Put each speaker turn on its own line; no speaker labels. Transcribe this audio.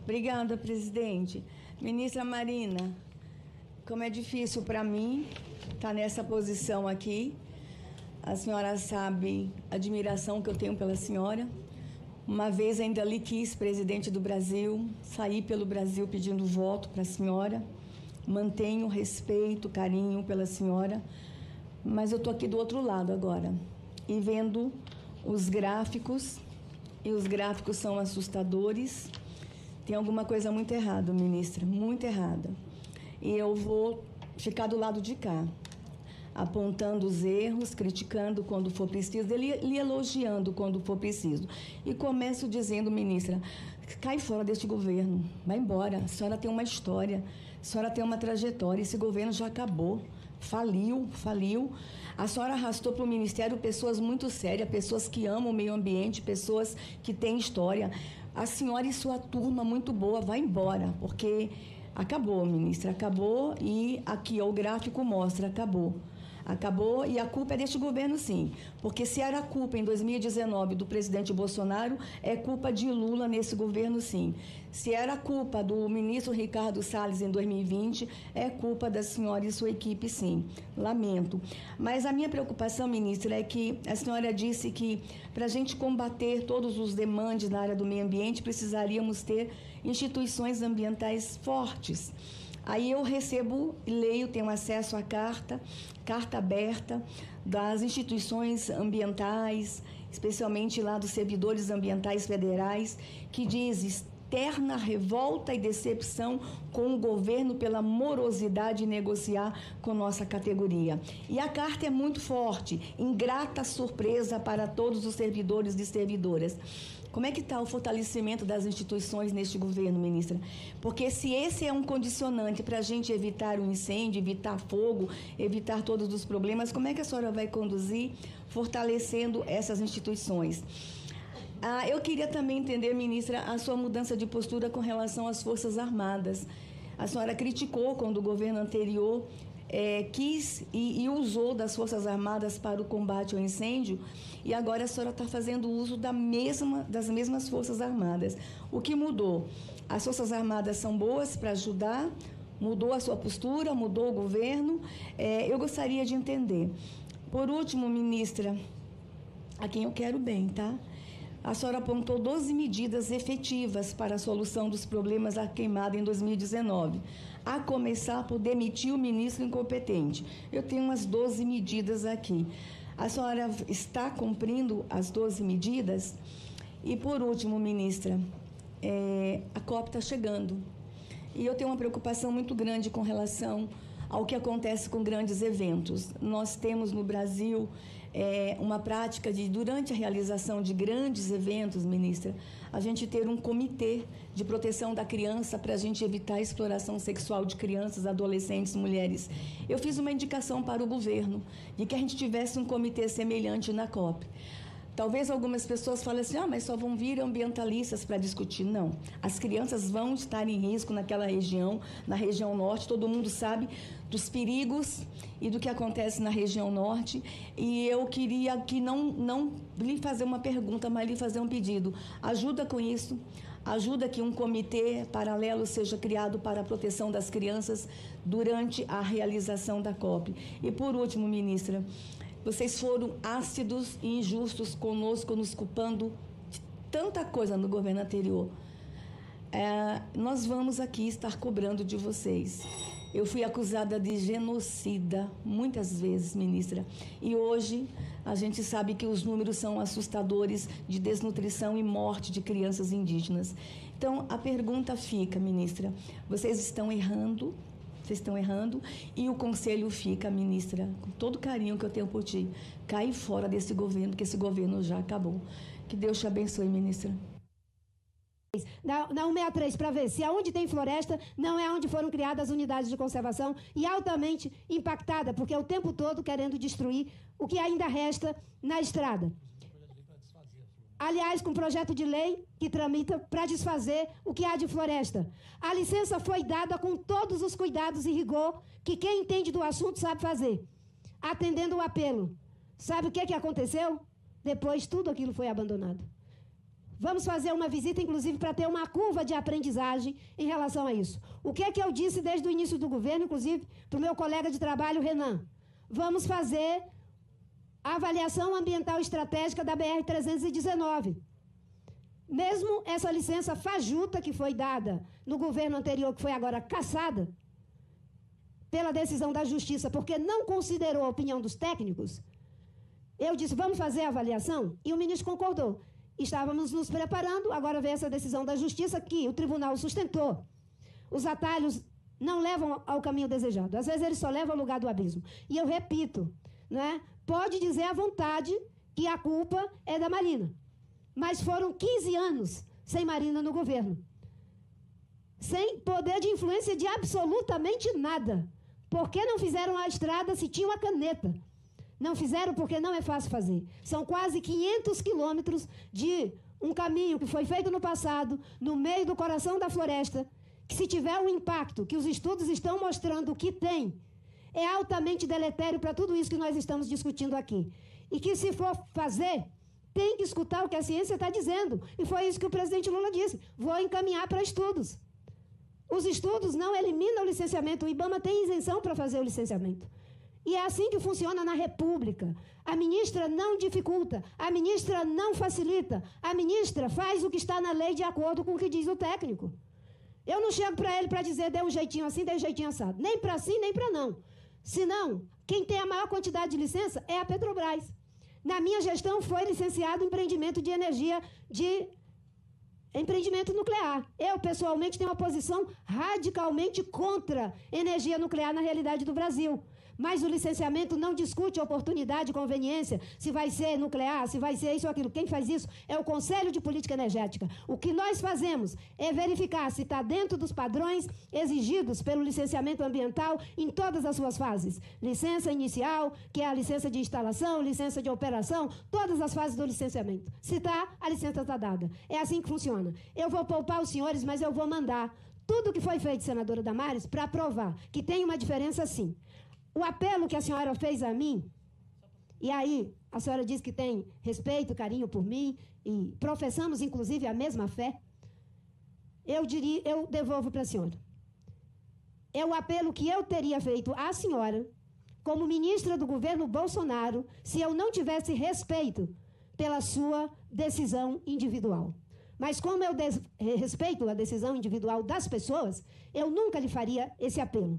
Obrigada, presidente. Ministra Marina, como é difícil para mim estar nessa posição aqui, a senhora sabe a admiração que eu tenho pela senhora. Uma vez ainda lhe quis presidente do Brasil, saí pelo Brasil pedindo voto para a senhora, mantenho respeito, carinho pela senhora, mas eu estou aqui do outro lado agora e vendo os gráficos, e os gráficos são assustadores. Tem alguma coisa muito errada, ministra, muito errada. E eu vou ficar do lado de cá, apontando os erros, criticando quando for preciso, lhe elogiando quando for preciso. E começo dizendo, ministra, cai fora deste governo, vai embora. A senhora tem uma história, a senhora tem uma trajetória, esse governo já acabou. Faliu. A senhora arrastou para o Ministério pessoas muito sérias, pessoas que amam o meio ambiente, pessoas que têm história. A senhora e sua turma muito boa, vai embora, porque acabou, ministra, acabou, e aqui o gráfico mostra, acabou. Acabou, e a culpa é deste governo, sim. Porque se era culpa em 2019 do presidente Bolsonaro, é culpa de Lula nesse governo, sim. Se era culpa do ministro Ricardo Salles em 2020, é culpa da senhora e sua equipe, sim. Lamento. Mas a minha preocupação, ministra, é que a senhora disse que para a gente combater todos os demandes na área do meio ambiente, precisaríamos ter instituições ambientais fortes. Aí eu recebo, leio, tenho acesso à carta aberta das instituições ambientais, especialmente lá dos servidores ambientais federais, que diz externa revolta e decepção com o governo pela morosidade de negociar com nossa categoria. E a carta é muito forte, ingrata surpresa para todos os servidores e servidoras. Como é que está o fortalecimento das instituições neste governo, ministra? Porque se esse é um condicionante para a gente evitar o incêndio, evitar fogo, evitar todos os problemas, como é que a senhora vai conduzir fortalecendo essas instituições? Eu queria também entender, ministra, a sua mudança de postura com relação às Forças Armadas. A senhora criticou quando o governo anterior quis e usou das Forças Armadas para o combate ao incêndio, e agora a senhora está fazendo uso das mesmas Forças Armadas. O que mudou? As Forças Armadas são boas para ajudar, mudou a sua postura, mudou o governo. Eu gostaria de entender. Por último, ministra, a quem eu quero bem, tá? A senhora apontou 12 medidas efetivas para a solução dos problemas da queimada em 2019, a começar por demitir o ministro incompetente. Eu tenho umas 12 medidas aqui. A senhora está cumprindo as 12 medidas? E, por último, ministra, a COP está chegando. E eu tenho uma preocupação muito grande com relação ao que acontece com grandes eventos. Nós temos no Brasil uma prática de, durante a realização de grandes eventos, ministra, a gente ter um comitê de proteção da criança para a gente evitar a exploração sexual de crianças, adolescentes, mulheres. Eu fiz uma indicação para o governo de que a gente tivesse um comitê semelhante na COP. Talvez algumas pessoas falem assim, mas só vão vir ambientalistas para discutir. Não, as crianças vão estar em risco naquela região, na região norte, todo mundo sabe dos perigos e do que acontece na região norte, e eu queria aqui não lhe fazer uma pergunta, mas lhe fazer um pedido. Ajuda com isso, ajuda que um comitê paralelo seja criado para a proteção das crianças durante a realização da COP. E por último, ministra, vocês foram ácidos e injustos conosco, nos culpando de tanta coisa no governo anterior. Nós vamos aqui estar cobrando de vocês. Eu fui acusada de genocida muitas vezes, ministra. E hoje a gente sabe que os números são assustadores de desnutrição e morte de crianças indígenas. Então, a pergunta fica, ministra, vocês estão errando e o conselho fica, ministra, com todo o carinho que eu tenho por ti, cai fora desse governo, que esse governo já acabou. Que Deus te abençoe, ministra.
Na 163, para ver se aonde tem floresta não é onde foram criadas as unidades de conservação, e altamente impactada, porque é o tempo todo querendo destruir o que ainda resta na estrada. Aliás, com projeto de lei que tramita para desfazer o que há de floresta. A licença foi dada com todos os cuidados e rigor que quem entende do assunto sabe fazer, atendendo o apelo. Sabe o que aconteceu? Depois tudo aquilo foi abandonado. Vamos fazer uma visita, inclusive, para ter uma curva de aprendizagem em relação a isso. O que é que eu disse desde o início do governo, inclusive, para o meu colega de trabalho, Renan? Vamos fazer a avaliação ambiental estratégica da BR-319. Mesmo essa licença fajuta que foi dada no governo anterior, que foi agora cassada pela decisão da Justiça, porque não considerou a opinião dos técnicos, eu disse, vamos fazer a avaliação? E o ministro concordou. Estávamos nos preparando, agora veio essa decisão da Justiça que o tribunal sustentou. Os atalhos não levam ao caminho desejado. Às vezes eles só levam ao lugar do abismo. E eu repito, né, pode dizer à vontade que a culpa é da Marina. Mas foram 15 anos sem Marina no governo. Sem poder de influência de absolutamente nada. Por que não fizeram a estrada se tinham a caneta? Não fizeram porque não é fácil fazer. São quase 500 quilômetros de um caminho que foi feito no passado, no meio do coração da floresta, que se tiver um impacto, que os estudos estão mostrando que tem, é altamente deletério para tudo isso que nós estamos discutindo aqui. E que se for fazer, tem que escutar o que a ciência está dizendo. E foi isso que o presidente Lula disse. Vou encaminhar para estudos. Os estudos não eliminam o licenciamento. O IBAMA tem isenção para fazer o licenciamento. E é assim que funciona na República. A ministra não dificulta, a ministra não facilita, a ministra faz o que está na lei de acordo com o que diz o técnico. Eu não chego para ele para dizer dê um jeitinho assim, dê um jeitinho assado. Nem para sim, nem para não. Senão, quem tem a maior quantidade de licença é a Petrobras. Na minha gestão foi licenciado empreendimento de energia de empreendimento nuclear. Eu, pessoalmente, tenho uma posição radicalmente contra energia nuclear na realidade do Brasil. Mas o licenciamento não discute oportunidade, conveniência, se vai ser nuclear, se vai ser isso ou aquilo. Quem faz isso é o Conselho de Política Energética. O que nós fazemos é verificar se está dentro dos padrões exigidos pelo licenciamento ambiental em todas as suas fases. Licença inicial, que é a licença de instalação, licença de operação, todas as fases do licenciamento. Se está, a licença está dada. É assim que funciona. Eu vou poupar os senhores, mas eu vou mandar tudo que foi feito, senadora Damares, para provar que tem uma diferença sim. O apelo que a senhora fez a mim, e aí a senhora diz que tem respeito, carinho por mim, e professamos, inclusive, a mesma fé, eu devolvo para a senhora. É o apelo que eu teria feito à senhora, como ministra do governo Bolsonaro, se eu não tivesse respeito pela sua decisão individual. Mas como eu respeito a decisão individual das pessoas, eu nunca lhe faria esse apelo.